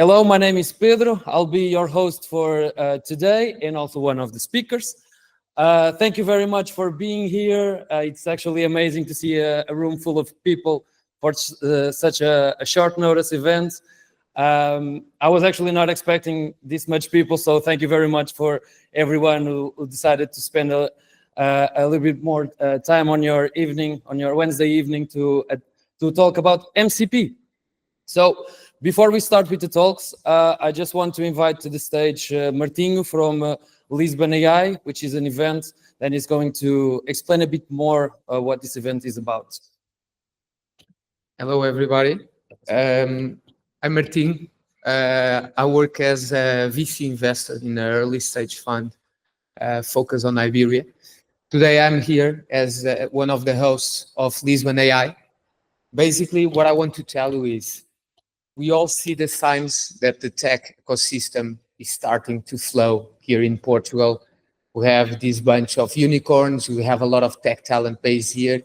Hello, my name is Pedro. I'll be your host for today and also one of the speakers. Thank you very much for being here. It's actually amazing to see a room full of people for such a short notice event. I was actually not expecting this much people, so thank you very much for everyone who decided to spend a little bit more time on your evening, on your Wednesday evening to talk about MCP. So before we start with the talks, I just want to invite to the stage Martinho from Lisbon AI, which is an event that is going to explain a bit more what this event is about. Hello, everybody. I'm Martinho. I work as a VC investor in an early stage fund focused on Iberia. Today, I'm here as one of the hosts of Lisbon AI. Basically, what I want to tell you is we all see the signs that the tech ecosystem is starting to flow here in Portugal. We have this bunch of unicorns. We have a lot of tech talent base here.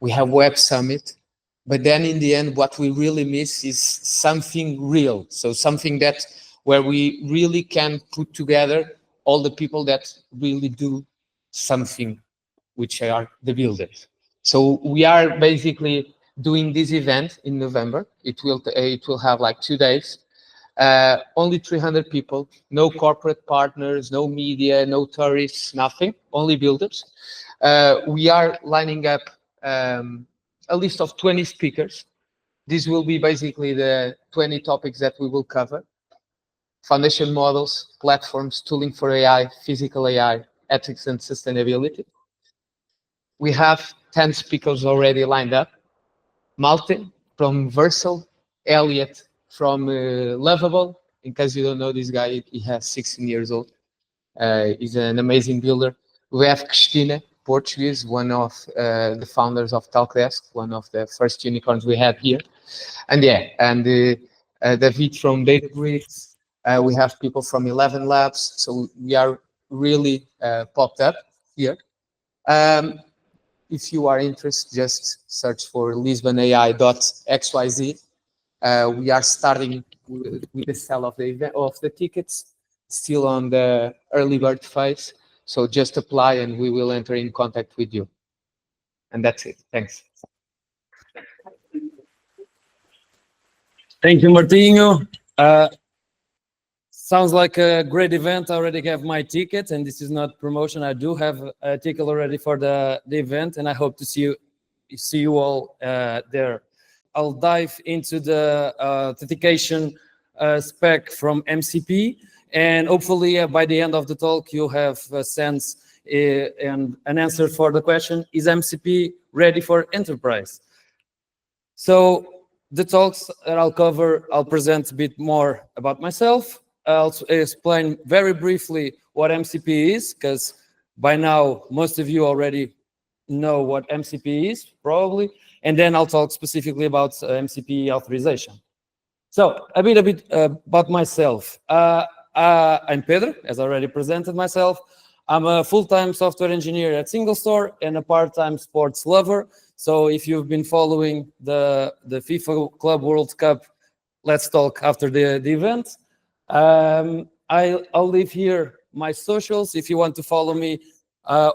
We have Web Summit. But then in the end, what we really miss is something real. So something that where we really can put together all the people that really do something, which are the builders. So we are basically doing this event in November. It will have like 2 days. Only 300 people, no corporate partners, no media, no tourists, nothing, only builders. We are lining up a list of 20 speakers. This will be basically the 20 topics that we will cover. Foundation models, platforms, tooling for AI, physical AI, ethics and sustainability. We have 10 speakers already lined up. Malte from Versal, Elliot from Lovable. In case you don't know this guy, he has 16 years old. He's an amazing builder. We have Cristina, Portuguese, one of the founders of Talkdesk, one of the first unicorns we had here. And David from Databricks. We have people from 11 Labs. So we are really popped up here. If you are interested, just search for lisbonai.xyz. We are starting with the sale of the tickets, still on the early bird phase. So just apply and we will enter in contact with you. And that's it. Thanks. Thank you, Martinho. Sounds like a great event. I already have my ticket, and this is not promotion. I do have a ticket already for the event, and I hope to see you all there. I'll dive into the authentication spec from MCP, and hopefully by the end of the talk, you'll have a sense and an answer for the question, is MCP ready for enterprise? So the talks that I'll cover, I'll present a bit more about myself. I'll explain very briefly what MCP is, because by now, most of you already know what MCP is, probably. And then I'll talk specifically about MCP authorization. So a bit about myself. I'm Pedro, as I already presented myself. I'm a full-time software engineer at SingleStore and a part-time sports lover. So if you've been following the FIFA Club World Cup, let's talk after the event. I'll leave here my socials if you want to follow me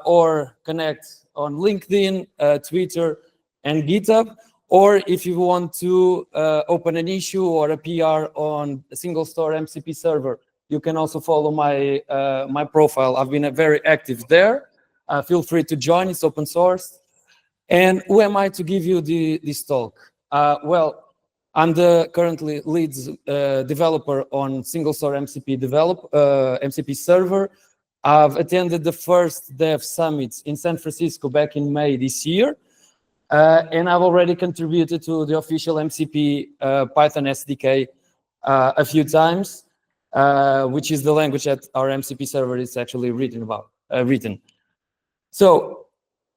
or connect on LinkedIn, Twitter, and GitHub, or if you want to open an issue or a PR on SingleStore MCP Server, you can also follow my my profile. I've been very active there. Feel free to join. It's open source. And who am I to give you this talk? Well, I'm the currently lead developer on SingleStore MCP Server. I've attended the first Dev Summit in San Francisco back in May this year. And I've already contributed to the official MCP Python SDK a few times, which is the language that our MCP server is actually written. So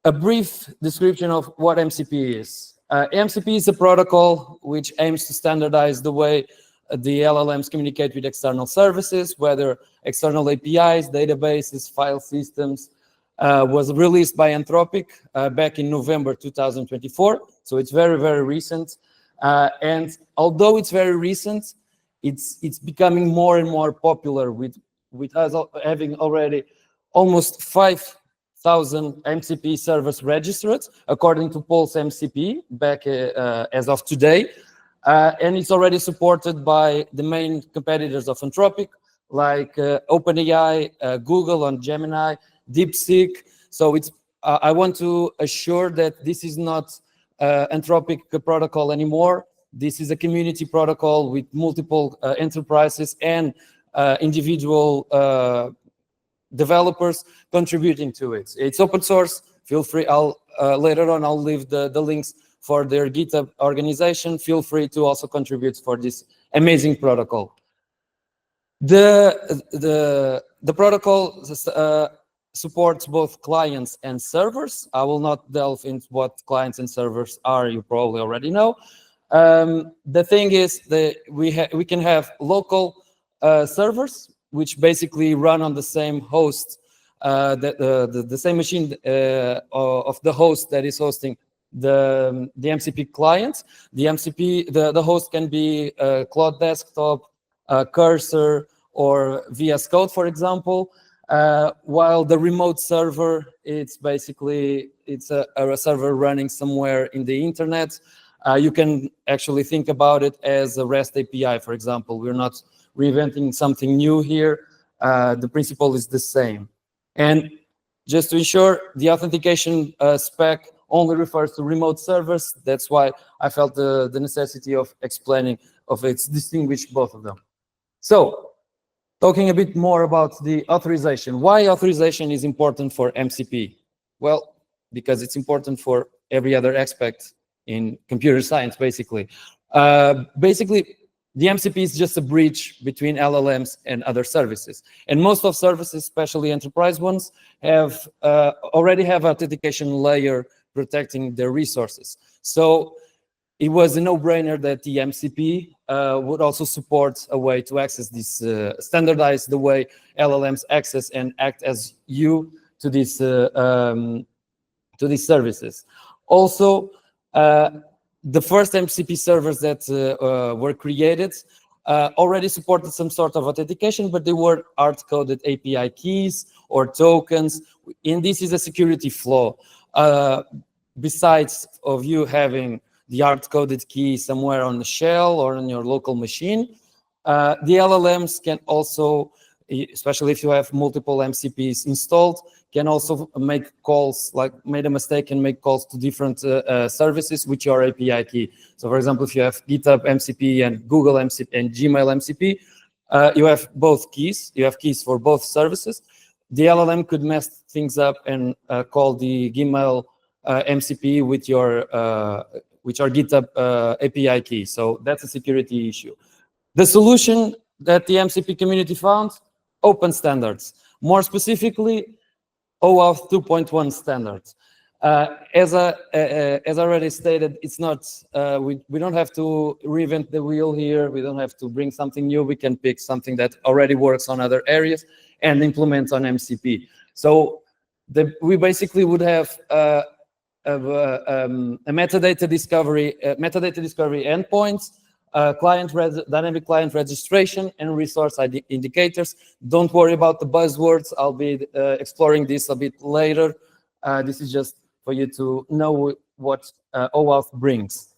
a brief description of what MCP is. MCP is a protocol which aims to standardize the way the LLMs communicate with external services, whether external APIs, databases, file systems. Was released by Anthropic back in November 2024. So it's very, very recent. And although it's very recent, it's becoming more and more popular with us having already almost 5,000 MCP servers registered, according to Pulse MCP back as of today. And it's already supported by the main competitors of Anthropic, like OpenAI, Google on Gemini, DeepSeek. So it's I want to assure that this is not Anthropic protocol anymore. This is a community protocol with multiple enterprises and individual developers contributing to it. It's open source. Feel free. I'll later on I'll leave the links for their GitHub organization. Feel free to also contribute for this amazing protocol. The protocol supports both clients and servers. I will not delve into what clients and servers are. You probably already know. The thing is that we can have local servers which basically run on the same host, the same machine of the host that is hosting the MCP client. The host can be Cloud Desktop, Cursor, or VS Code, for example. While the remote server, it's a server running somewhere in the internet. You can actually think about it as a REST API, for example. We're not reinventing something new here. The principle is the same. And just to ensure, the authentication spec only refers to remote servers. That's why I felt the necessity of explaining, of its distinguish both of them. So, talking a bit more about the authorization. Why authorization is important for MCP? Well, because it's important for every other aspect in computer science, basically. The MCP is just a bridge between LLMs and other services. And most of services, especially enterprise ones, already have authentication layer protecting their resources. So it was a no-brainer that the MCP would also support a way to access this, standardize the way LLMs access and act as you to these services. Also, the first MCP servers that were created already supported some sort of authentication, but they were hard-coded API keys or tokens, and this is a security flaw. Besides of you having the hard-coded key somewhere on the shell or on your local machine, the LLMs can also, especially if you have multiple MCPs installed, can also make calls, like made a mistake and make calls to different services with your API key. So for example, if you have GitHub MCP and Google MCP and Gmail MCP, you have both keys. You have keys for both services. The LLM could mess things up and call the Gmail MCP with your GitHub API key. So that's a security issue. The solution that the MCP community found, open standards. More specifically, OAuth 2.1 standards. As I already stated, it's not, we don't have to reinvent the wheel here. We don't have to bring something new. We can pick something that already works on other areas and implement on MCP. So we basically would have a metadata discovery endpoints, dynamic client registration, and resource ID indicators. Don't worry about the buzzwords. I'll be exploring this a bit later. This is just for you to know what OAuth brings.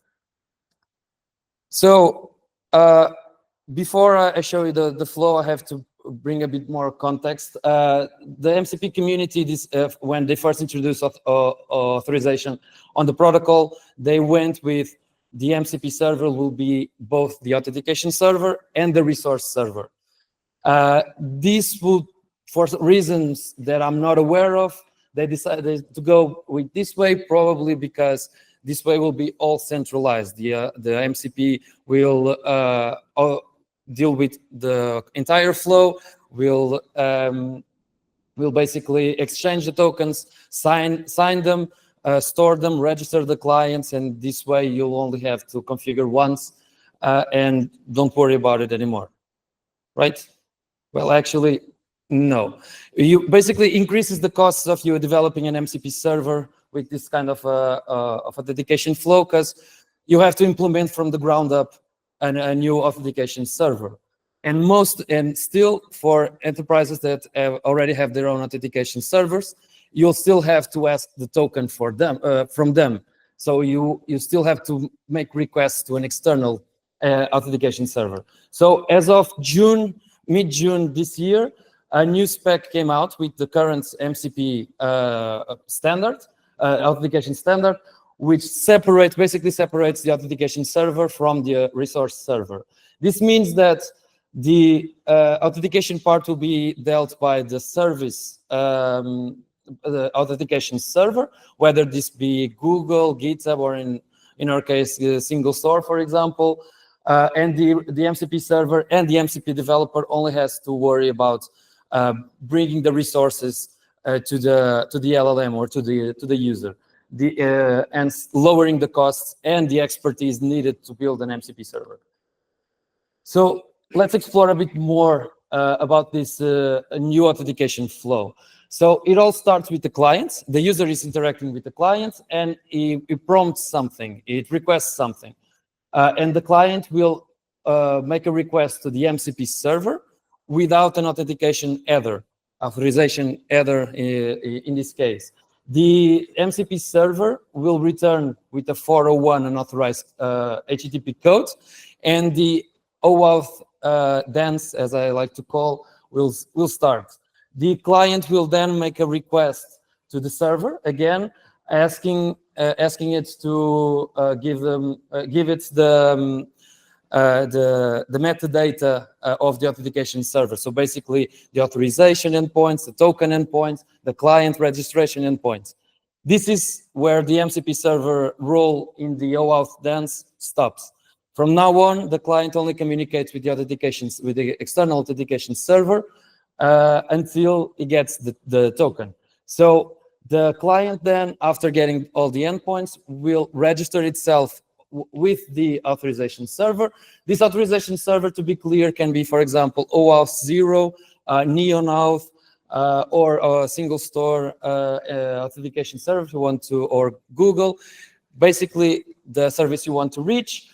So before I show you the flow, I have to bring a bit more context. The MCP community, when they first introduced authorization on the protocol, they went with the MCP server will be both the authentication server and the resource server. This would, for reasons that I'm not aware of, they decided to go with this way, probably because this way will be all centralized. The MCP will deal with the entire flow. We'll basically exchange the tokens, sign them, store them, register the clients, and this way you'll only have to configure once and don't worry about it anymore, right? Well, actually, no. You basically increases the costs of you developing an MCP server with this kind of authentication flow, because you have to implement from the ground up a new authentication server. And still for enterprises that already have their own authentication servers, you'll still have to ask the token for them from them. So you still have to make requests to an external authentication server. So as of mid-June this year, a new spec came out with the current MCP standard, authentication standard, which basically separates the authentication server from the resource server. This means that the authentication part will be dealt by the service the authentication server, whether this be Google, GitHub, or in our case, SingleStore, for example. And the MCP server and the MCP developer only has to worry about bringing the resources to the LLM or to the user, and lowering the costs and the expertise needed to build an MCP server. So let's explore a bit more about this new authentication flow. So it all starts with the client. The user is interacting with the client, and he prompts something. It requests something. And the client will make a request to the MCP server without an authentication header, authorization header in this case. The MCP server will return with a 401 unauthorized HTTP code, and the OAuth dance, as I like to call, will start. The client will then make a request to the server, again, asking it to give it the metadata of the authentication server. So basically, the authorization endpoints, the token endpoints, the client registration endpoints. This is where the MCP server role in the OAuth dance stops. From now on, the client only communicates with the external authentication server until it gets the token. So the client then, after getting all the endpoints, will register itself with the authorization server. This authorization server, to be clear, can be, for example, OAuth 0, NeonAuth, or a SingleStore authentication server if you want to, or Google. Basically, the service you want to reach.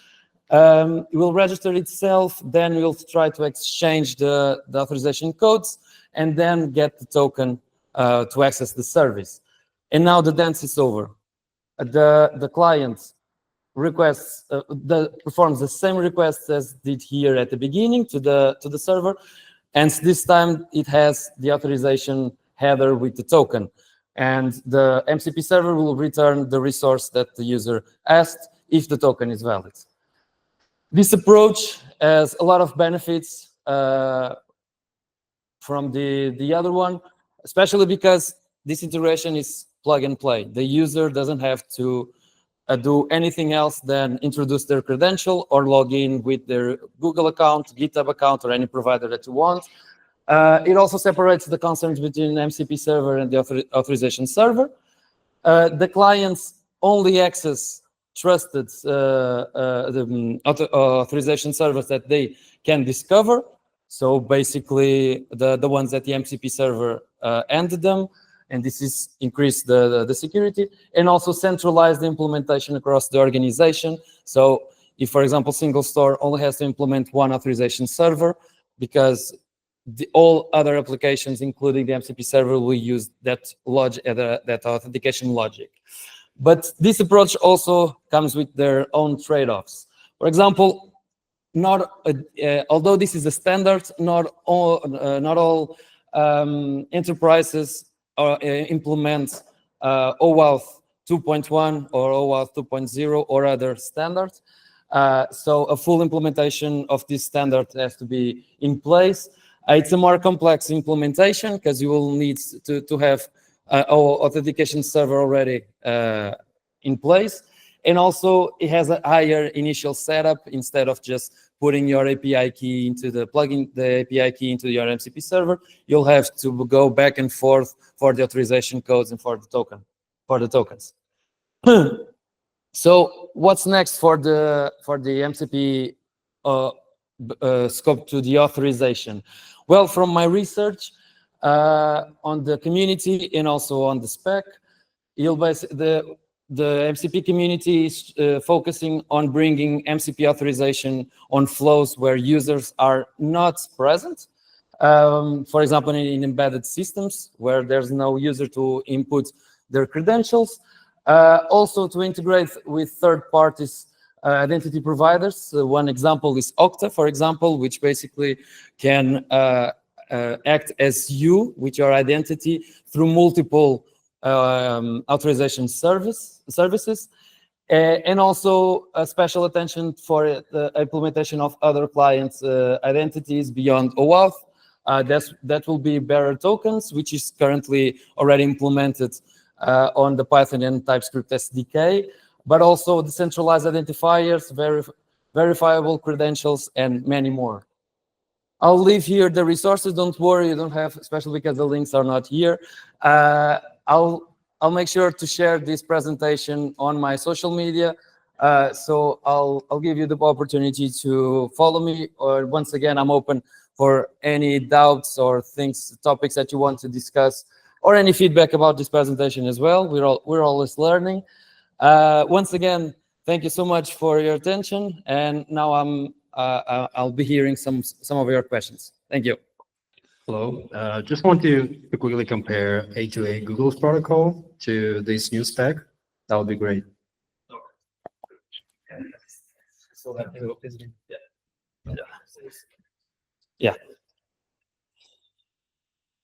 It will register itself, then we'll try to exchange the authorization codes, and then get the token to access the service. And now the dance is over. The client performs the same request as did here at the beginning to the server, and this time it has the authorization header with the token. And the MCP server will return the resource that the user asked if the token is valid. This approach has a lot of benefits from the other one, especially because this integration is plug and play. The user doesn't have to do anything else than introduce their credential or log in with their Google account, GitHub account, or any provider that you want. It also separates the concerns between MCP server and the authorization server. The clients only access trusted authorization servers that they can discover. So basically, the ones that the MCP server handed them, and this is increased the security, and also centralize the implementation across the organization. So if, for example, SingleStore only has to implement one authorization server, because all other applications, including the MCP server, will use that authentication logic. But this approach also comes with their own trade-offs. For example, although this is a standard, not all enterprises implement OAuth 2.1 or OAuth 2.0 or other standards. So a full implementation of this standard has to be in place. It's a more complex implementation because you will need to have authentication server already in place, and also it has a higher initial setup. Instead of just putting your API key plugging the API key into your MCP server, you'll have to go back and forth for the authorization codes and for the tokens. So what's next for the MCP scope to the authorization? Well, from my research on the community and also on the spec, the MCP community is focusing on bringing MCP authorization on flows where users are not present. For example, in embedded systems where there's no user to input their credentials. Also to integrate with third parties identity providers. One example is Okta, for example, which basically can act as you with your identity through multiple authorization services, and also a special attention for the implementation of other clients' identities beyond OAuth. That will be bearer tokens, which is currently already implemented on the Python and TypeScript SDK, but also decentralized identifiers, verifiable credentials, and many more. I'll leave here the resources. Don't worry, you don't have, especially because the links are not here. I'll make sure to share this presentation on my social media. So I'll give you the opportunity to follow me. Or once again, I'm open for any doubts or topics that you want to discuss, or any feedback about this presentation as well. We're always learning. Once again, thank you so much for your attention. And now I'll be hearing some of your questions. Thank you. Hello. Just want to quickly compare A2A Google's protocol to this new spec. That would be great.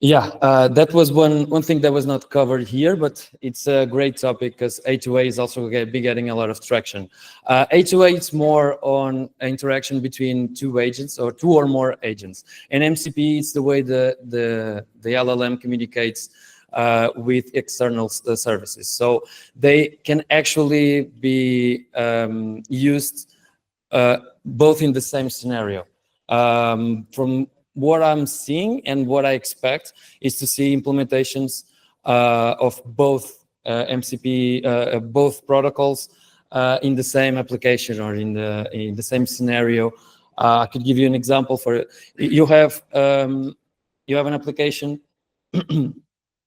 Yeah, that was one thing that was not covered here, but it's a great topic because A2A is also getting a lot of traction. A2A is more on interaction between two agents or two or more agents, and MCP is the way the LLM communicates with external services. So they can actually be used both in the same scenario. From what I'm seeing and what I expect is to see implementations of both MCP, both protocols in the same application or in the same scenario. I could give you an example for it. You have an application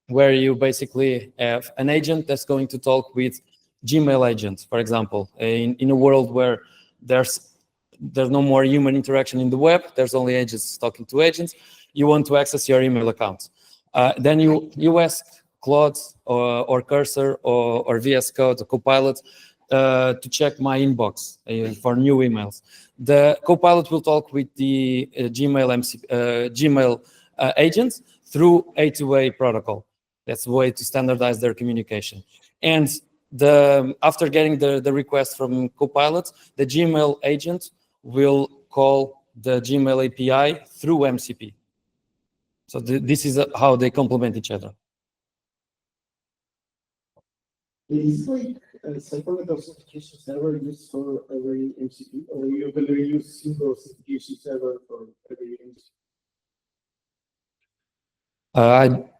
where you basically have an agent that's going to talk with Gmail agents, for example, in a world where there's no more human interaction in the web. There's only agents talking to agents. You want to access your email account. Then you ask Claude or Cursor or VS Code or Copilot to check my inbox for new emails. The Copilot will talk with the Gmail agent through A2A protocol. That's the way to standardize their communication. And after getting the request from Copilot, the Gmail agent will call the Gmail API through MCP. So this is how they complement each other. Is like a separate authentication server used for every MCP, or you're going to use single authentication server for every MCP?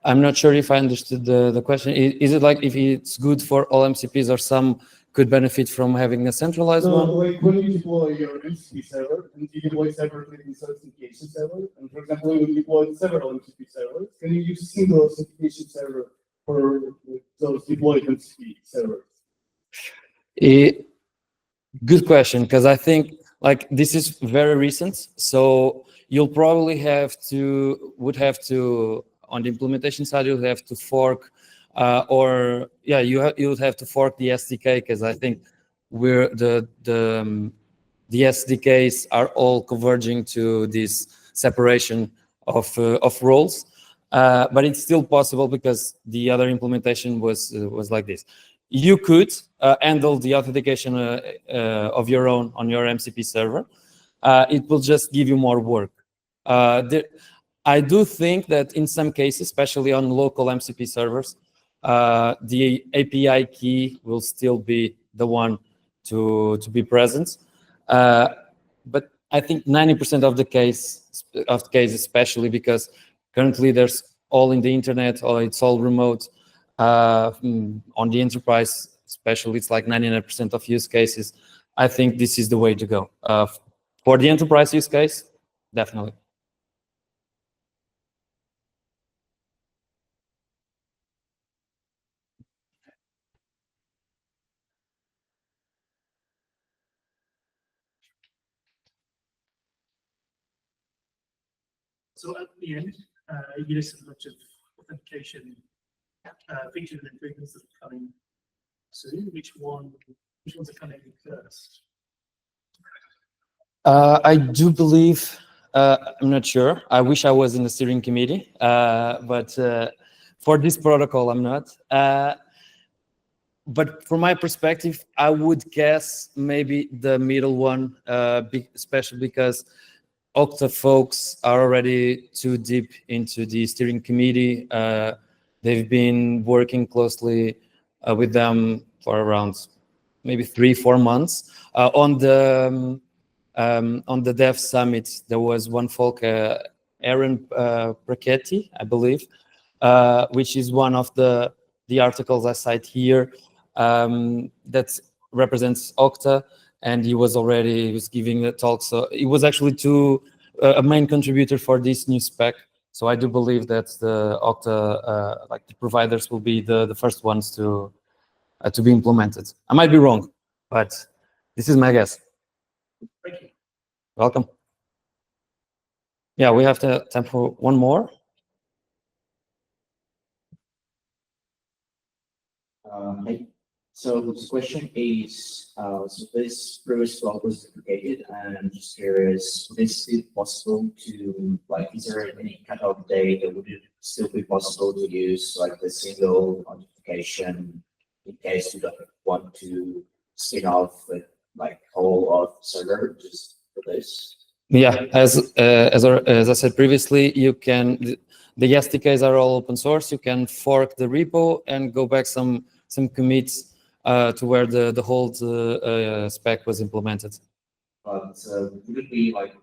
I'm not sure if I understood the question. Is it like if it's good for all MCPs or some could benefit from having a centralized one? Like when you deploy your MCP server and you deploy separately this authentication server, and for example, when you deploy several MCP servers, can you use single authentication server for those deployed MCP servers? Good question, because I think like this is very recent, so you'll probably would have to on the implementation side you'll have to fork you would have to fork the SDK, because I think the SDKs are all converging to this separation of roles, but it's still possible because the other implementation was like this. You could handle the authentication of your own on your MCP server. It will just give you more work. I do think that in some cases, especially on local MCP servers, the API key will still be the one to be present. But I think 90% of the case, especially because currently there's all in the internet, or it's all remote. On the enterprise, especially, it's like 99% of use cases. I think this is the way to go. For the enterprise use case, definitely. So at the end, you listed a bunch of authentication features and improvements that are coming soon. Which ones are coming first? I do believe, I'm not sure. I wish I was in the steering committee, but for this protocol, I'm not. But from my perspective, I would guess maybe the middle one, especially because Okta folks are already too deep into the steering committee. They've been working closely with them for around maybe 3-4 months. On the Dev Summit, there was one folk, Aaron Brachetti, I believe, which is one of the articles I cite here that represents Okta, and he was giving a talk. So he was actually a main contributor for this new spec. So I do believe that the Okta, like the providers, will be the first ones to be implemented. I might be wrong, but this is my guess. Thank you. Welcome. Yeah, we have time for one more. Hi. So this question is, so this previous blog was duplicated, and I'm just curious, would it still possible to, like, is there any cutoff date, or would it still be possible to use like the single authentication in case you don't want to spin off with like whole of server just for this? Yeah, as I said previously, you can, the SDKs are all open source. You can fork the repo and go back some commits to where the whole spec was implemented. But would it be like,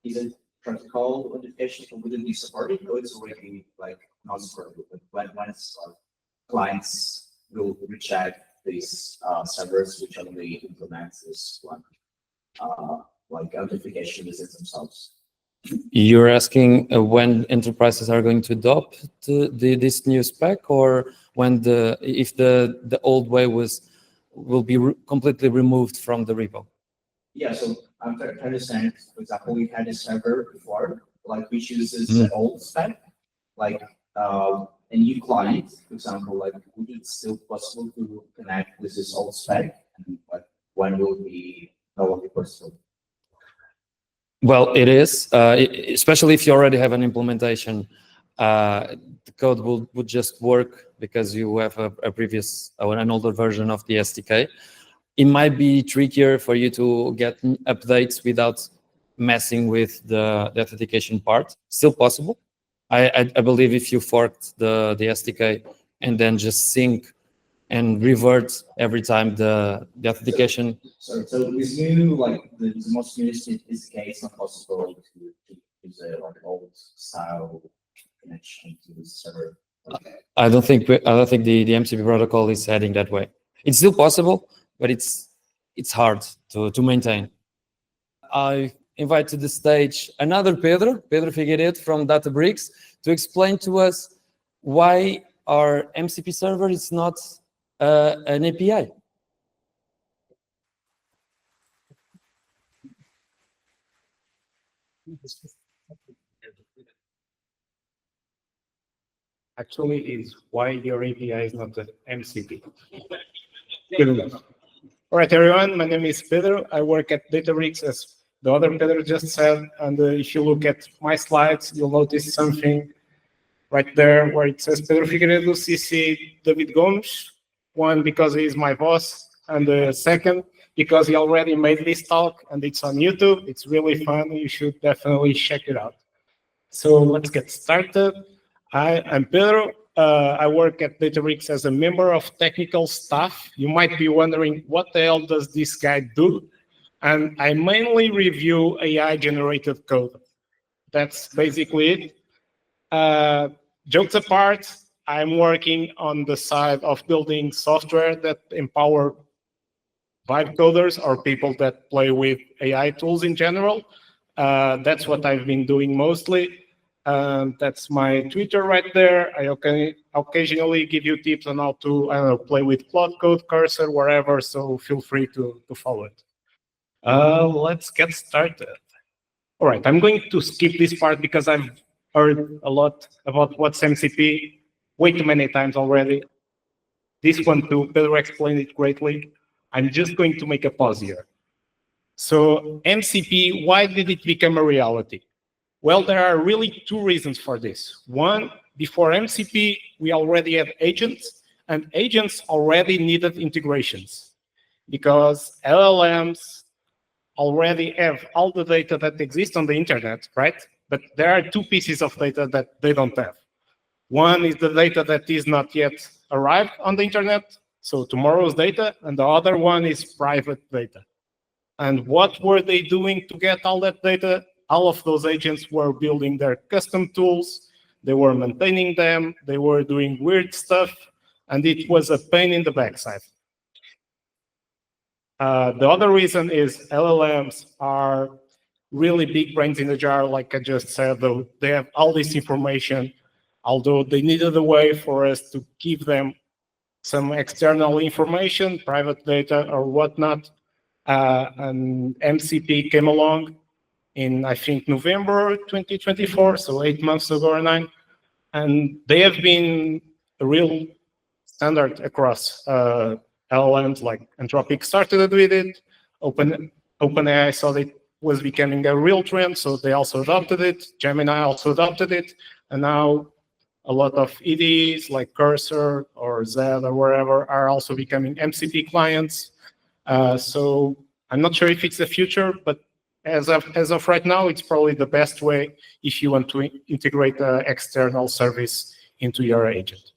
is it protocol authentication, or would it be supported, or it's already like not supported? When it's clients will reject these servers which only implement this one, like authentication wizards themselves. You're asking when enterprises are going to adopt this new spec, or when if the old way will be completely removed from the repo? Yeah, so I'm trying to understand. For example, we had a server before, like which uses the old spec, like a new client, for example, like would it still possible to connect with this old spec, and like when will it be no longer possible? Well, it is, especially if you already have an implementation. The code would just work because you have a previous or an older version of the SDK. It might be trickier for you to get updates without messing with the authentication part. Still possible. I believe if you forked the SDK and then just sync and revert every time the authentication. So this new, like the most newest SDK, it's not possible to use a like old style connection to the server. Okay. I don't think the MCP protocol is heading that way. It's still possible, but it's hard to maintain. I invite to the stage another Pedro Figueiredo from Databricks to explain to us why our MCP server is not an API. Actually, is why your API is not the MCP. Good enough. All right, everyone. My name is Pedro. I work at Databricks, as the other Pedro just said. And if you look at my slides, you'll notice something right there where it says Pedro Figueiredo, CC David Gomes. One, because he is my boss, and the second, because he already made this talk, and it's on YouTube. It's really fun. You should definitely check it out. So let's get started. I'm Pedro. I work at Databricks as a member of technical staff. You might be wondering, what the hell does this guy do? And I mainly review AI-generated code. That's basically it. Jokes apart, I'm working on the side of building software that empower vibe coders or people that play with AI tools in general. That's what I've been doing mostly. That's my Twitter right there. I occasionally give you tips on how to, I don't know, play with Plot Code, Cursor, wherever, so feel free to follow it. Let's get started. All right, I'm going to skip this part because I've heard a lot about what's MCP way too many times already. This one too, Pedro explained it greatly. I'm just going to make a pause here. So MCP, why did it become a reality? Well, there are really two reasons for this. One, before MCP, we already had agents, and agents already needed integrations because LLMs already have all the data that exists on the internet, right? But there are two pieces of data that they don't have. One is the data that is not yet arrived on the internet, so tomorrow's data, and the other one is private data. And what were they doing to get all that data? All of those agents were building their custom tools, they were maintaining them, they were doing weird stuff, and it was a pain in the backside. The other reason is LLMs are really big brains in the jar, like I just said, though. They have all this information, although they needed a way for us to give them some external information, private data or whatnot. And MCP came along in, I think, November 2024, so 8 months ago or 9. And they have been a real standard across LLMs, like Anthropic started with it. OpenAI saw that it was becoming a real trend, so they also adopted it. Gemini also adopted it. And now a lot of EDs like Cursor or Zed or wherever are also becoming MCP clients. So I'm not sure if it's the future, but as of right now, it's probably the best way if you want to integrate an external service into your agent.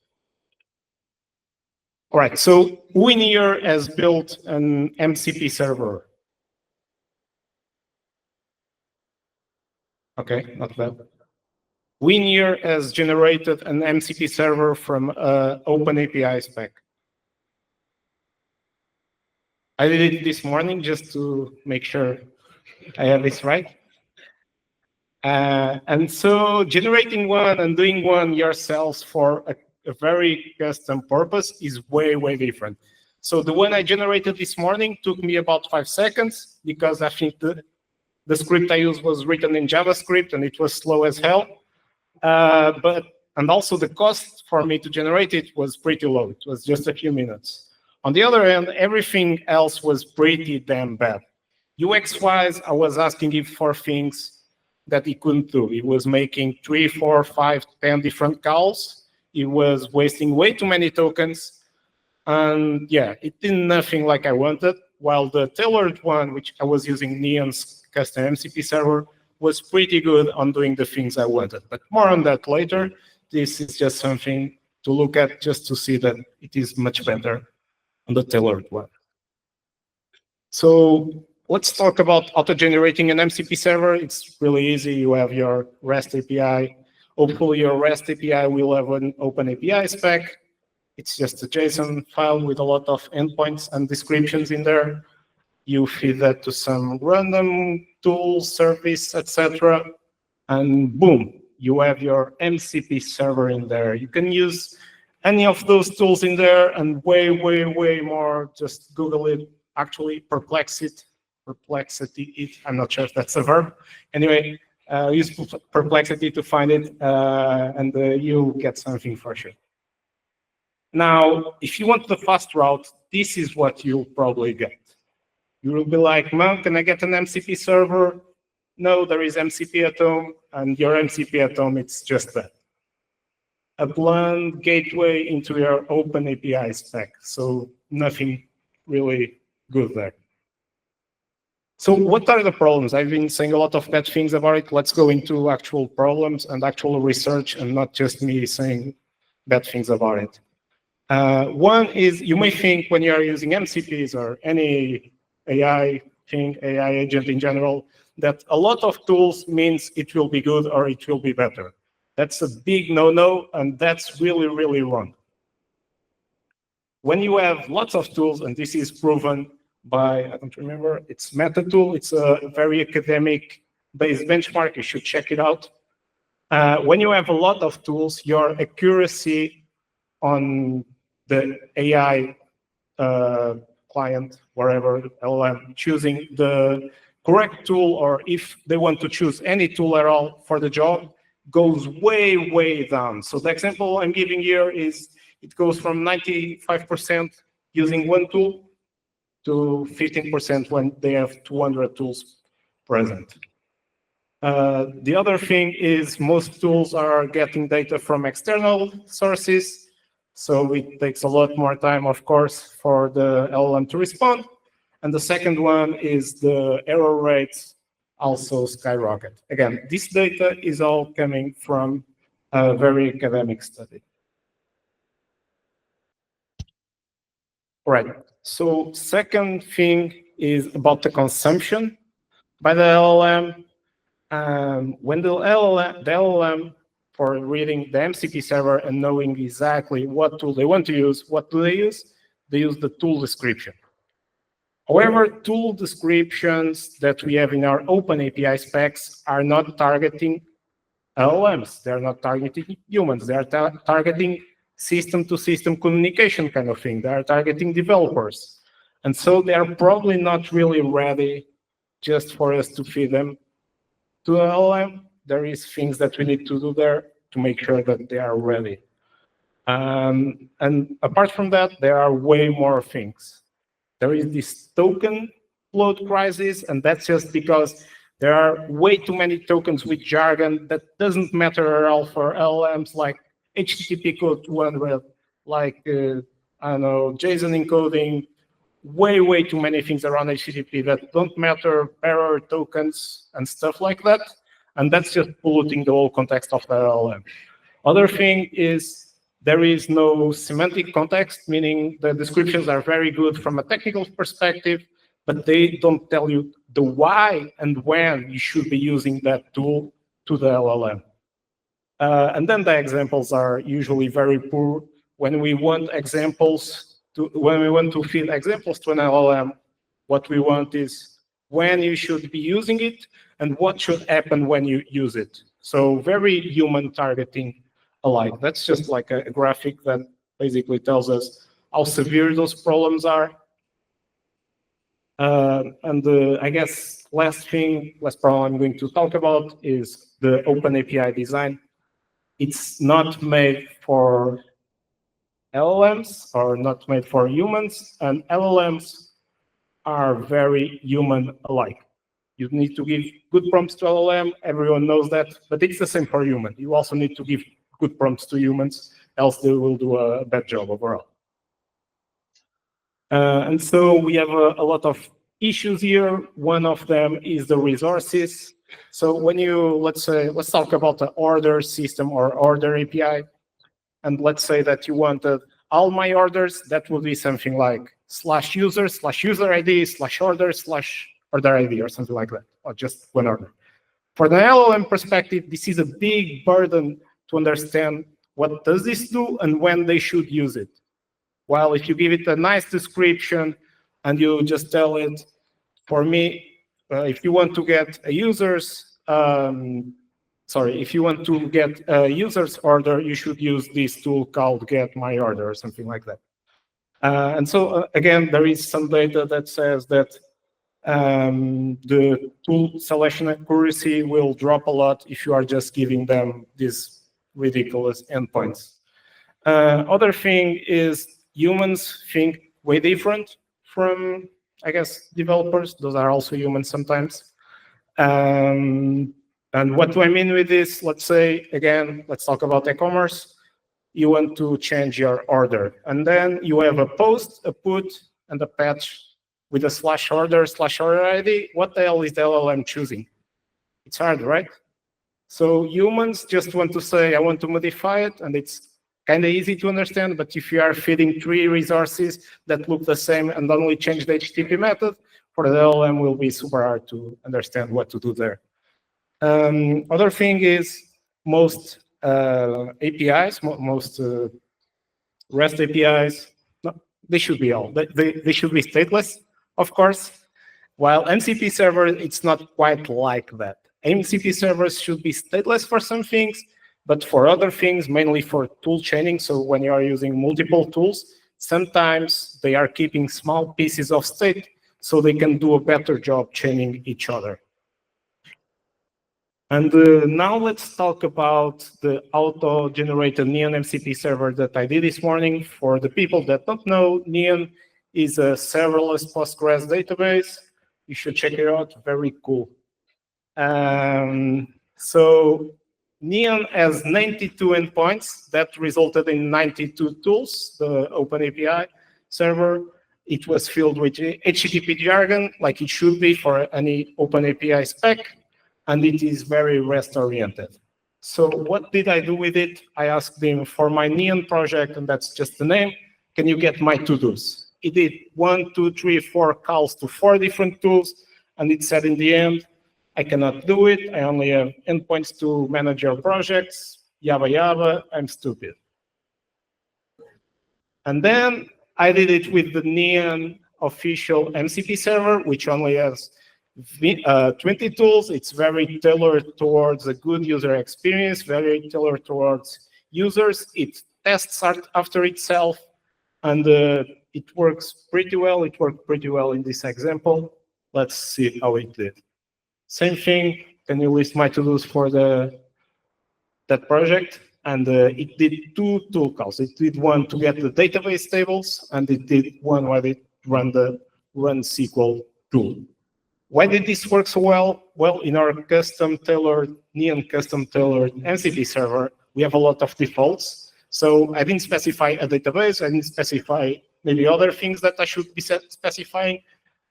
All right, so who in here has built an MCP server? Okay, not bad. Who in here has generated an MCP server from OpenAPI spec? I did it this morning just to make sure I have this right. And so generating one and doing one yourselves for a very custom purpose is way, way different. So the one I generated this morning took me about 5 seconds because I think the script I used was written in JavaScript and it was slow as hell. And also the cost for me to generate it was pretty low. It was just a few minutes. On the other hand, everything else was pretty damn bad. UX-wise, I was asking it for things that it couldn't do. It was making 3, 4, 5, 10 different calls. It was wasting way too many tokens. And yeah, it did nothing like I wanted, while the tailored one, which I was using Neon's custom MCP server, was pretty good on doing the things I wanted. But more on that later. This is just something to look at just to see that it is much better on the tailored one. So let's talk about auto-generating an MCP server. It's really easy. You have your REST API. Hopefully your REST API will have an OpenAPI spec. It's just a JSON file with a lot of endpoints and descriptions in there. You feed that to some random tool, service, etc. And boom, you have your MCP server in there. You can use any of those tools in there and way, way, way more. Just Google it. Actually, perplexity, I'm not sure if that's a verb. Anyway, use perplexity to find it, and you'll get something for sure. Now, if you want the fast route, this is what you'll probably get. You will be like, "Mom, can I get an MCP server?" No, there is MCP at home, and your MCP at home, it's just that. A bland gateway into your OpenAPI spec, so nothing really good there. So what are the problems? I've been saying a lot of bad things about it. Let's go into actual problems and actual research and not just me saying bad things about it. One is you may think when you are using MCPs or any AI thing, AI agent in general, that a lot of tools means it will be good or it will be better. That's a big no-no, and that's really, really wrong. When you have lots of tools, and this is proven by, I don't remember, it's MetaTool. It's a very academic-based benchmark. You should check it out. When you have a lot of tools, your accuracy on the AI client, wherever, LLM, choosing the correct tool, or if they want to choose any tool at all for the job, goes way, way down. So the example I'm giving here is it goes from 95% using one tool to 15% when they have 200 tools present. The other thing is most tools are getting data from external sources. So it takes a lot more time, of course, for the LLM to respond. And the second one is the error rates also skyrocket. Again, this data is all coming from a very academic study. All right, so second thing is about the consumption by the LLM. When the LLM for reading the MCP server and knowing exactly what tool they want to use, what do they use? They use the tool description. However, tool descriptions that we have in our open API specs are not targeting LLMs. They're not targeting humans. They are targeting system-to-system communication kind of thing. They are targeting developers. And so they are probably not really ready just for us to feed them to LLM. There is things that we need to do there to make sure that they are ready. And apart from that, there are way more things. There is this token load crisis, and that's just because there are way too many tokens with jargon that doesn't matter at all for LLMs, like HTTP code 200, like, I don't know, JSON encoding, way too many things around HTTP that don't matter, error tokens and stuff like that. And that's just polluting the whole context of the LLM. Other thing is there is no semantic context, meaning the descriptions are very good from a technical perspective, but they don't tell you the why and when you should be using that tool to the LLM. And then the examples are usually very poor. When we want to feed examples to an LLM, what we want is when you should be using it and what should happen when you use it. So very human targeting alike. That's just like a graphic that basically tells us how severe those problems are. I guess last problem I'm going to talk about is the open API design. It's not made for LLMs or not made for humans, and LLMs are very human alike. You need to give good prompts to LLM, everyone knows that, but it's the same for human. You also need to give good prompts to humans, else they will do a bad job overall. And so we have a lot of issues here. One of them is the resources. So when let's talk about the order system or order API. And let's say that you wanted all my orders, that would be something like /user, /user ID, /order, /order ID, or something like that, or just one order. For the LLM perspective, this is a big burden to understand what does this do and when they should use it. While if you give it a nice description and you just tell it, for me, if you want to get a user's if you want to get a user's order, you should use this tool called get my order or something like that. And so again, there is some data that says that the tool selection accuracy will drop a lot if you are just giving them these ridiculous endpoints. Other thing is humans think way different from, I guess, developers. Those are also humans sometimes. And what do I mean with this? Let's say, again, let's talk about e-commerce. You want to change your order. And then you have a post, a put, and a patch with a /order ID. What the hell is the LLM choosing? It's hard, right? So humans just want to say, I want to modify it, and it's kind of easy to understand. But if you are feeding 3 resources that look the same and only change the HTTP method, for the LLM will be super hard to understand what to do there. Other thing is most APIs, most REST APIs, no, they should be all. They should be stateless, of course. While MCP server, it's not quite like that. MCP servers should be stateless for some things, but for other things, mainly for tool chaining. So when you are using multiple tools, sometimes they are keeping small pieces of state so they can do a better job chaining each other. And now let's talk about the auto-generated Neon MCP server that I did this morning. For the people that don't know, Neon is a serverless Postgres database. You should check it out, very cool. So Neon has 92 endpoints. That resulted in 92 tools, the OpenAPI server. It was filled with HTTP jargon, like it should be for any OpenAPI spec, and it is very REST-oriented. So what did I do with it? I asked them for my Neon project, and that's just the name, can you get my to-dos? It did 1, 2, 3, 4 calls to 4 different tools, and it said in the end, I cannot do it. I only have endpoints to manage your projects. Yabba yabba, I'm stupid. And then I did it with the Neon official MCP server, which only has 20 tools. It's very tailored towards a good user experience, very tailored towards users. It tests after itself, and it works pretty well. It worked pretty well in this example. Let's see how it did. Same thing, can you list my to-dos for that project? And it did 2 tool calls. It did one to get the database tables, and it did one where it ran the run SQL tool. Why did this work so well? Well, in our custom-tailored, Neon custom-tailored MCP server, we have a lot of defaults. So I didn't specify a database. I didn't specify maybe other things that I should be specifying.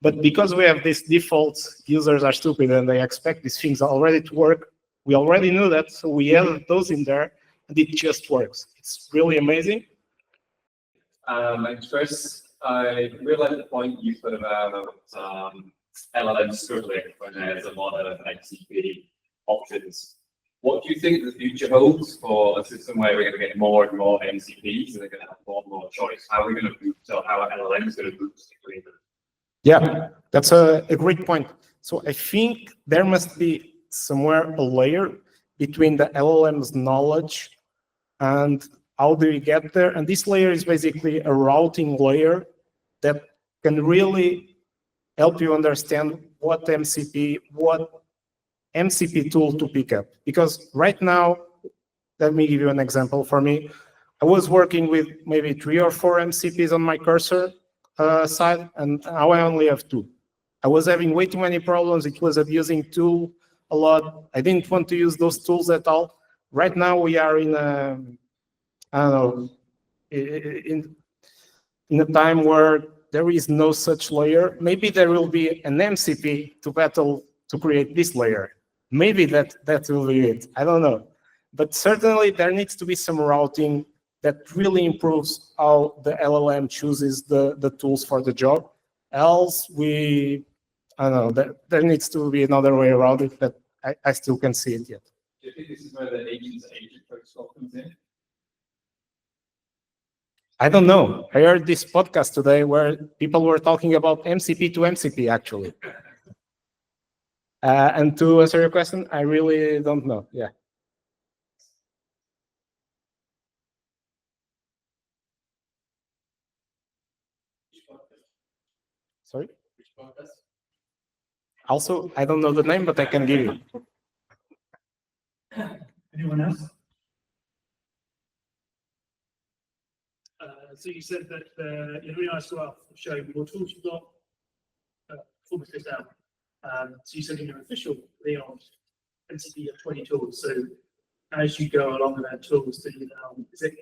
But because we have these defaults, users are stupid and they expect these things already to work. We already knew that, so we added those in there, and it just works. It's really amazing. And Chris, I really like the point you put about LLM struggling when there's a lot of MCP options. What do you think the future holds for a system where we're going to get more and more MCPs and they're going to have more and more choice? How are we going to boost, or how are LLMs going to boost between them? Yeah, that's a great point. So I think there must be somewhere a layer between the LLM's knowledge and how do you get there. And this layer is basically a routing layer that can really help you understand what MCP tool to pick up. Because right now, let me give you an example. For me, I was working with maybe 3 or 4 MCPs on my cursor side, and now I only have 2. I was having way too many problems. It was abusing tool a lot. I didn't want to use those tools at all. Right now we are in a, I don't know, in a time where there is no such layer. Maybe there will be an MCP to battle to create this layer. Maybe that will be it. I don't know. But certainly there needs to be some routing that really improves how the LLM chooses the tools for the job. Else I don't know, there needs to be another way around it that I still can't see it yet. Do you think this is where the agent-to-agent protocol comes in? I don't know. I heard this podcast today where people were talking about MCP to MCP, actually. And to answer your question, I really don't know. Yeah. Sorry? Also, I don't know the name, but I can give you. Anyone else? So you said that in a really nice graph showing more tools you've got, performance goes down. So you said in your official Leon MCP you have 20 tools. So as you go along with that tools, is it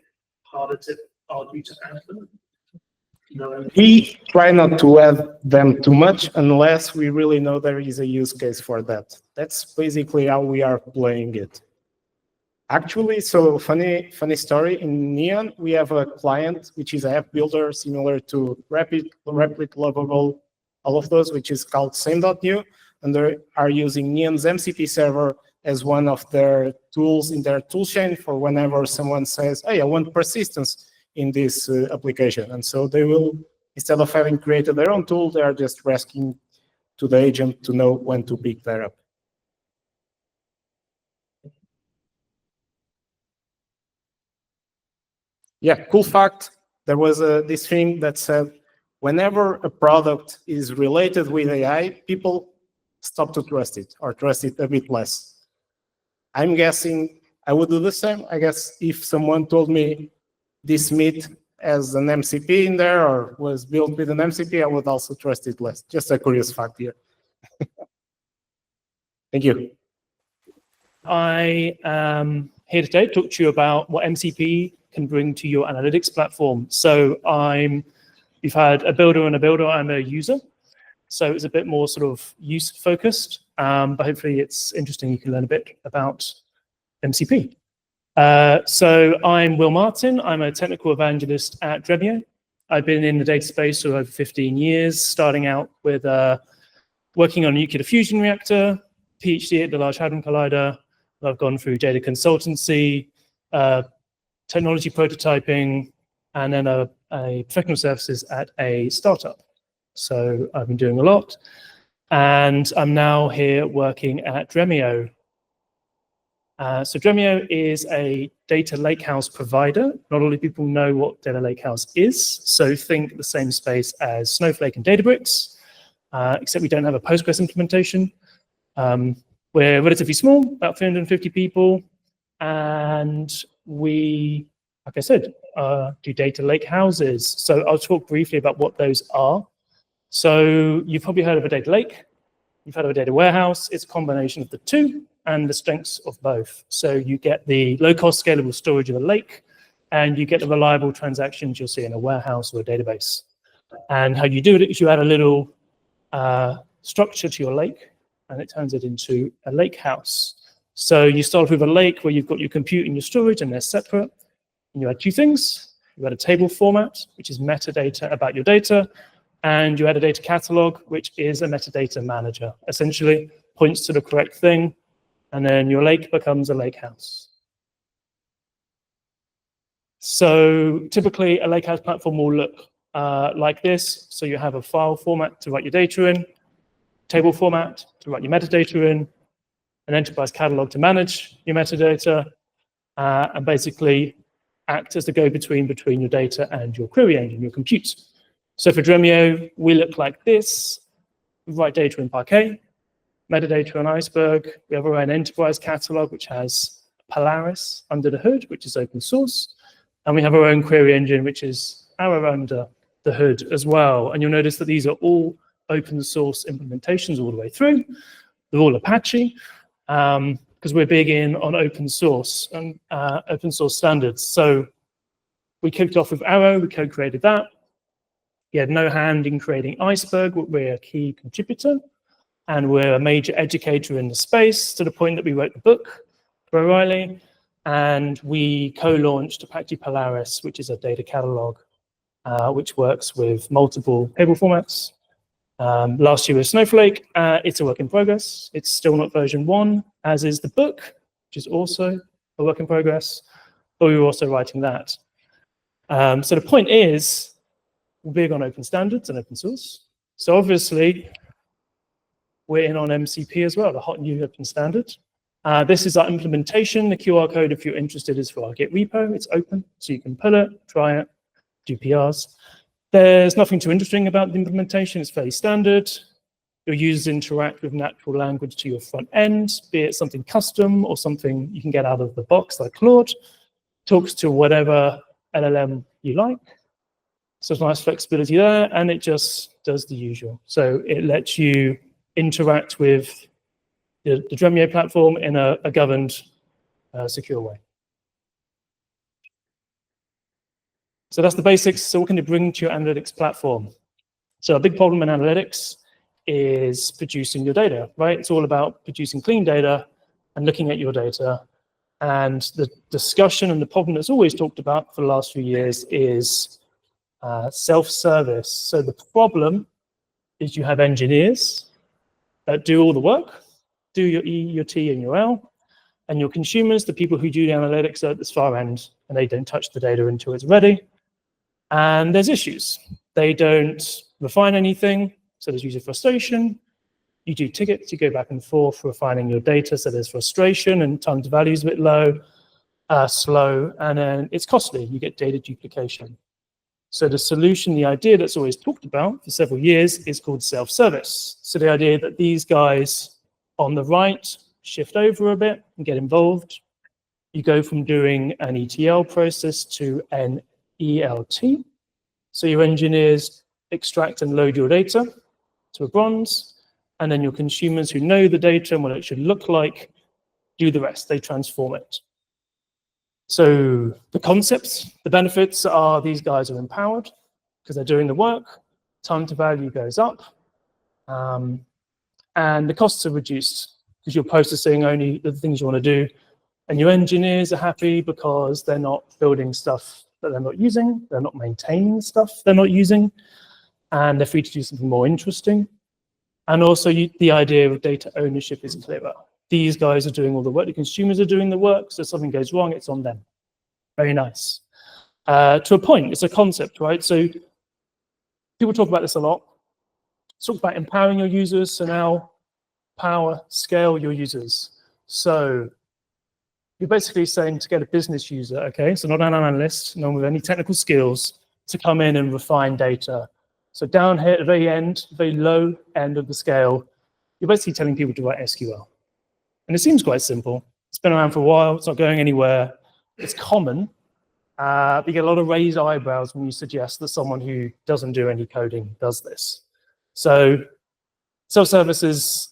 harder to argue to add them? We try not to add them too much unless we really know there is a use case for that. That's basically how we are playing it. Actually, so funny story, in Neon, we have a client, which is an app builder similar to Rapid, Lovable, all of those, which is called same.new, and they are using Neon's MCP server as one of their tools in their toolchain for whenever someone says, hey, I want persistence in this application. And so they will, instead of having created their own tool, they are just asking to the agent to know when to pick that up. Yeah, cool fact, there was this thing that said, whenever a product is related with AI, people stop to trust it or trust it a bit less. I'm guessing I would do the same. I guess if someone told me this meat has an MCP in there or was built with an MCP, I would also trust it less. Just a curious fact here. Thank you. I am here today to talk to you about what MCP can bring to your analytics platform. So you've had a builder and a builder, I'm a user. So it's a bit more sort of use focused, but hopefully it's interesting. You can learn a bit about MCP. So I'm Will Martin. I'm a technical evangelist at Dremio. I've been in the data space for over 15 years, starting out with working on a nuclear fusion reactor, PhD at the Large Hadron Collider. I've gone through data consultancy, technology prototyping, and then a professional services at a startup. So I've been doing a lot. And I'm now here working at Dremio. So Dremio is a data lakehouse provider. Not a lot of people know what data lakehouse is. So think the same space as Snowflake and Databricks, except we don't have a Postgres implementation. We're relatively small, about 350 people. And we, like I said, do data lakehouses. So I'll talk briefly about what those are. So you've probably heard of a data lake. You've heard of a data warehouse. It's a combination of the two and the strengths of both. So you get the low-cost scalable storage of a lake, and you get the reliable transactions you'll see in a warehouse or a database. And how you do it is you add a little structure to your lake, and it turns it into a lake house. So you start with a lake where you've got your compute and your storage, and they're separate. And you add two things. You add a table format, which is metadata about your data, and you add a data catalog, which is a metadata manager. Essentially, points to the correct thing, and then your lake becomes a lake house. So typically, a lakehouse platform will look like this. So you have a file format to write your data in, table format to write your metadata in, an enterprise catalog to manage your metadata, and basically act as the go-between between your data and your query engine, your compute. So for Dremio, we look like this. We write data in Parquet, metadata on Iceberg. We have our own enterprise catalog, which has Polaris under the hood, which is open source. And we have our own query engine, which is our under the hood as well. And you'll notice that these are all open source implementations all the way through. They're all Apache, because we're big on open source and open source standards. So we kicked off with Arrow, we co-created that. We had no hand in creating Iceberg, we're a key contributor, and we're a major educator in the space to the point that we wrote the book for O'Reilly, and we co-launched Apache Polaris, which is a data catalog, which works with multiple table formats. Last year with Snowflake, it's a work in progress. It's still not version 1, as is the book, which is also a work in progress, but we were also writing that. So the point is, we're big on open standards and open source. So obviously, we're in on MCP as well, the hot new open standard. This is our implementation. The QR code, if you're interested, is for our Git repo. It's open, so you can pull it, try it, do PRs. There's nothing too interesting about the implementation. It's fairly standard. Your users interact with natural language to your front end, be it something custom or something you can get out of the box like Claude. Talks to whatever LLM you like. So there's nice flexibility there, and it just does the usual. So it lets you interact with the Dremio platform in a governed, secure way. So that's the basics. So what can you bring to your analytics platform? So a big problem in analytics is producing your data, right? It's all about producing clean data and looking at your data. And the discussion and the problem that's always talked about for the last few years is self-service. So the problem is you have engineers that do all the work, do your E, your T, and your L, and your consumers, the people who do the analytics, are at this far end, and they don't touch the data until it's ready. And there's issues. They don't refine anything, so there's user frustration. You do tickets, you go back and forth refining your data, so there's frustration, and time to value is a bit low, slow, and then it's costly. You get data duplication. So the solution, the idea that's always talked about for several years is called self-service. So the idea that these guys on the right shift over a bit and get involved. You go from doing an ETL process to an ELT. So your engineers extract and load your data to a bronze, and then your consumers who know the data and what it should look like do the rest. They transform it. So the concepts, the benefits are these guys are empowered because they're doing the work, time to value goes up, and the costs are reduced because you're processing only the things you want to do, and your engineers are happy because they're not building stuff that they're not using, they're not maintaining stuff they're not using, and they're free to do something more interesting. And also the idea of data ownership is clearer. These guys are doing all the work, the consumers are doing the work, so if something goes wrong, it's on them. Very nice. To a point, it's a concept, right? So people talk about this a lot. Talk about empowering your users, so now power, scale your users. So you're basically saying to get a business user, okay, so not an analyst, no one with any technical skills, to come in and refine data. So down here at the very end, very low end of the scale, you're basically telling people to write SQL. And it seems quite simple. It's been around for a while, it's not going anywhere. It's common, but you get a lot of raised eyebrows when you suggest that someone who doesn't do any coding does this. So self-service is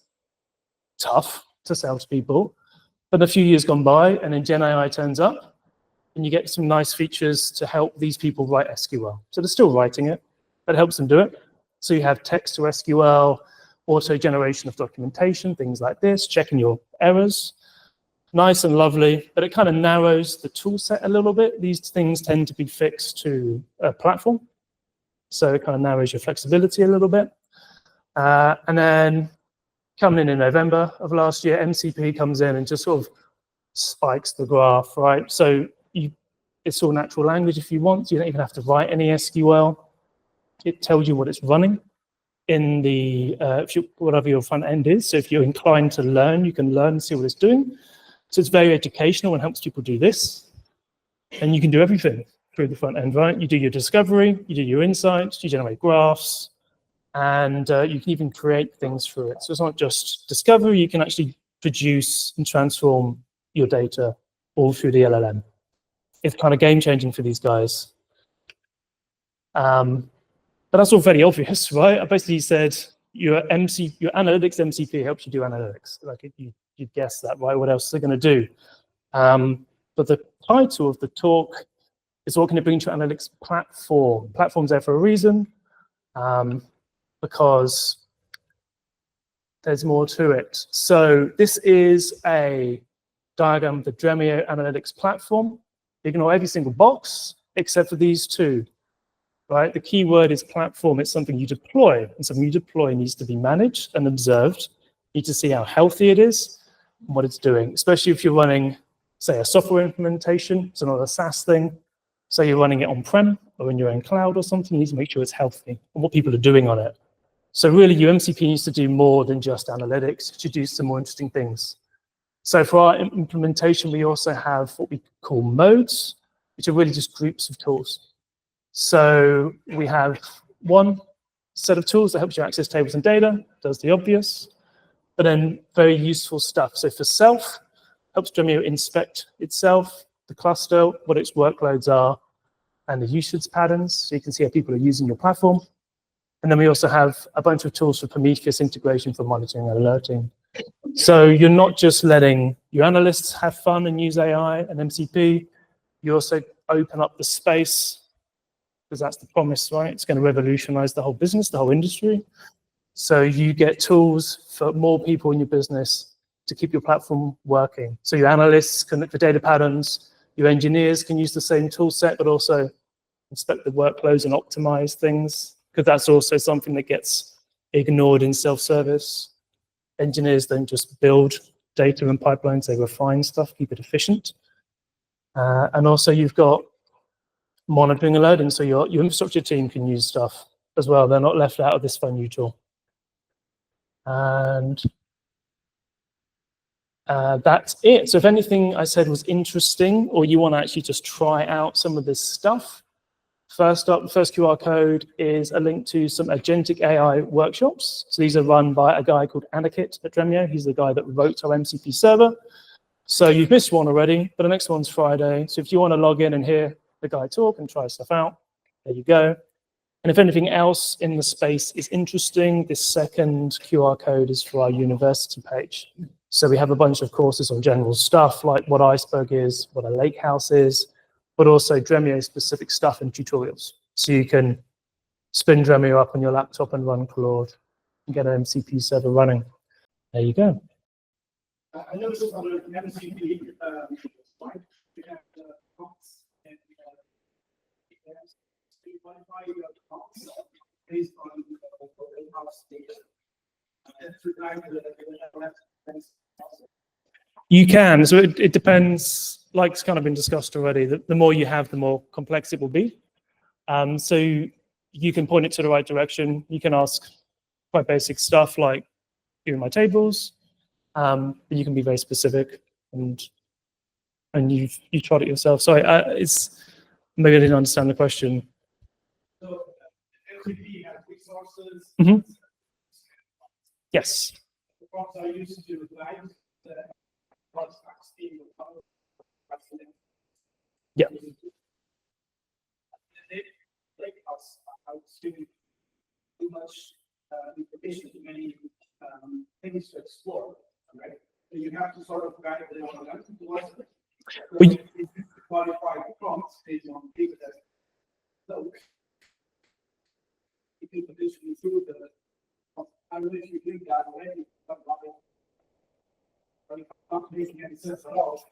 tough to sell to people, but a few years gone by and then Gen AI turns up and you get some nice features to help these people write SQL. So they're still writing it, but it helps them do it. So you have text to SQL, auto generation of documentation, things like this, checking your errors. Nice and lovely, but it kind of narrows the tool set a little bit. These things tend to be fixed to a platform. So it kind of narrows your flexibility a little bit. And then coming in November of last year, MCP comes in and just sort of spikes the graph, right? So it's all natural language if you want. You don't even have to write any SQL. It tells you what it's running in the, whatever your front end is. So if you're inclined to learn, you can learn and see what it's doing. So it's very educational and helps people do this. And you can do everything through the front end, right? You do your discovery, you do your insights, you generate graphs, and you can even create things through it. So it's not just discovery, you can actually produce and transform your data all through the LLM. It's kind of game-changing for these guys. But that's all very obvious, right? I basically said your analytics MCP helps you do analytics. Like you'd guess that, right? What else are they going to do? But the title of the talk is what can it bring to your analytics platform? Platform's there for a reason, because there's more to it. So this is a diagram of the Dremio analytics platform. Ignore every single box except for these two, right? The key word is platform. It's something you deploy, and something you deploy needs to be managed and observed. You need to see how healthy it is and what it's doing, especially if you're running, say, a software implementation. It's not a SaaS thing. So you're running it on-prem or in your own cloud or something. You need to make sure it's healthy and what people are doing on it. So really, your MCP needs to do more than just analytics. It should do some more interesting things. So for our implementation, we also have what we call modes, which are really just groups of tools. So we have one set of tools that helps you access tables and data, does the obvious, but then very useful stuff. So for self, helps Dremio inspect itself, the cluster, what its workloads are, and the usage patterns, so you can see how people are using your platform. And then we also have a bunch of tools for Prometheus integration for monitoring and alerting. So you're not just letting your analysts have fun and use AI and MCP, you also open up the space, because that's the promise, right? It's going to revolutionize the whole business, the whole industry. So you get tools for more people in your business to keep your platform working. So your analysts can look for data patterns, your engineers can use the same tool set, but also inspect the workloads and optimize things, because that's also something that gets ignored in self-service. Engineers don't just build data and pipelines, they refine stuff, keep it efficient. And also you've got monitoring and loading, so your infrastructure team can use stuff as well. They're not left out of this fun new tool. And that's it. So if anything I said was interesting, or you want to actually just try out some of this stuff, First up, the first QR code is a link to some agentic AI workshops. So these are run by a guy called Anakit at Dremio. He's the guy that wrote our MCP server. So you've missed one already, but the next one's Friday. So if you want to log in and hear the guy talk and try stuff out, there you go. And if anything else in the space is interesting, this second QR code is for our university page. So we have a bunch of courses on general stuff like what Iceberg is, what a lakehouse is, but also Dremio-specific stuff and tutorials. So you can spin Dremio up on your laptop and run Claude and get an MCP server running. There you go. I noticed on the MCP slide, we have the prompts and you modify your prompts based on the house data. You can. So it depends, like it's kind of been discussed already. The more you have, the more complex it will be. So you can point it to the right direction. You can ask quite basic stuff like, here are my tables. But you can be very specific, and you tried it yourself. Sorry, maybe I didn't understand the question. So MCP has resources. Mm-hmm. Yes. The prompts are used to guide the yeah. Like us, I would assume too much information, too many things to explore, right? So you have to sort of guide them on that towards it. So if you qualify the prompts based on data that so you can potentially through the I don't know if you think that already, but not making any sense at all.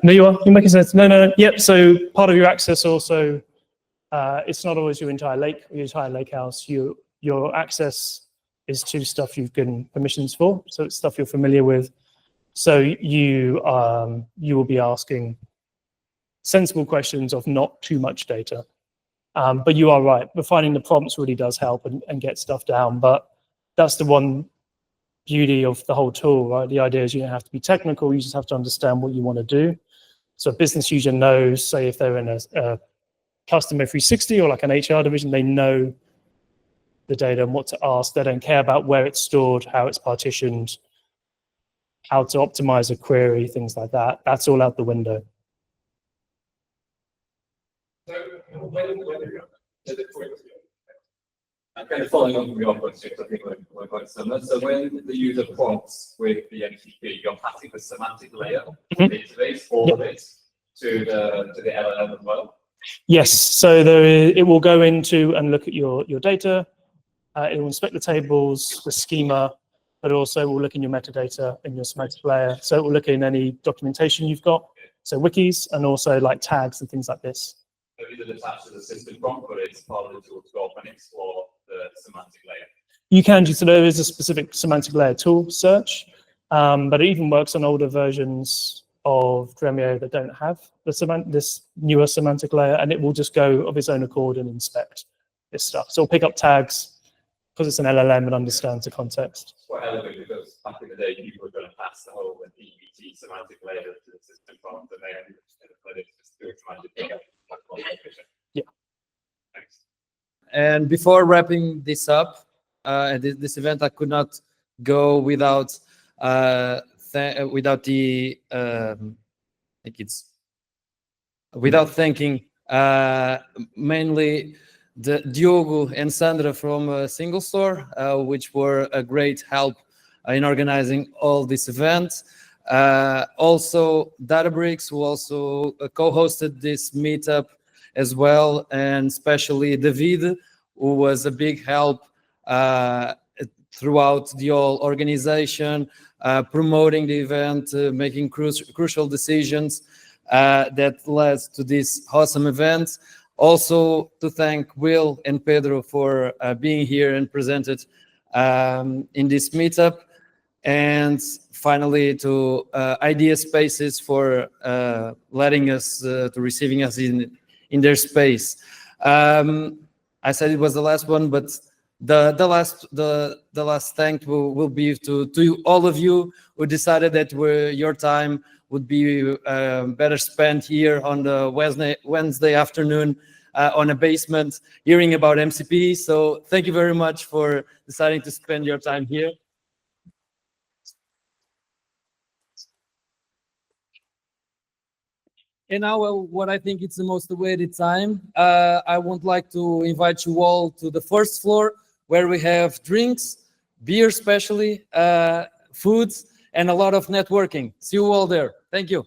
No, you're making sense. No. Yep. So part of your access also, it's not always your entire lake, your entire lake house. Your access is to stuff you've given permissions for. So it's stuff you're familiar with. So you will be asking sensible questions of not too much data. But you are right. But finding the prompts really does help and get stuff down. But that's the one beauty of the whole tool, right? The idea is you don't have to be technical. You just have to understand what you want to do. So a business user knows, say, if they're in a customer 360 or like an HR division, they know the data and what to ask. They don't care about where it's stored, how it's partitioned, how to optimize a query, things like that. That's all out the window. I'm kind of following on from your question, I think we're quite similar. So when the user prompts with the MCP, you're passing the semantic layer of the database, all of it, to the LLM as well? Yes, so it will go into and look at your data. It will inspect the tables, the schema, but also will look in your metadata in your semantic layer. So it will look in any documentation you've got, so wikis, and also like tags and things like this. So it is attached to the system prompt, but it's part of the tool to go and explore the semantic layer. You can do, so there is a specific semantic layer tool search, but it even works on older versions of Dremio that don't have this newer semantic layer, and it will just go of its own accord and inspect this stuff. So it'll pick up tags because it's an LLM and understands the context. It's quite elegant because back in the day, people were going to pass the whole DBT semantic layer to the system prompt, and they just do it semantic. Yeah. Thanks. And before wrapping this up, this event, I could not go without thanking mainly Diogo and Sandra from SingleStore, which were a great help in organizing all this event. Also, Databricks, who also co-hosted this meetup as well, and especially David, who was a big help throughout the whole organization, promoting the event, making crucial decisions that led to this awesome event. Also, to thank Will and Pedro for being here and presented in this meetup. And finally, to Idea Spaces for letting us, to receiving us in their space. I said it was the last one, but the last thank will be to all of you who decided that your time would be better spent here on the Wednesday afternoon on a basement hearing about MCP. So thank you very much for deciding to spend your time here. And now, what I think it's the most awaited time, I would like to invite you all to the first floor where we have drinks, beer especially, foods, and a lot of networking. See you all there. Thank you.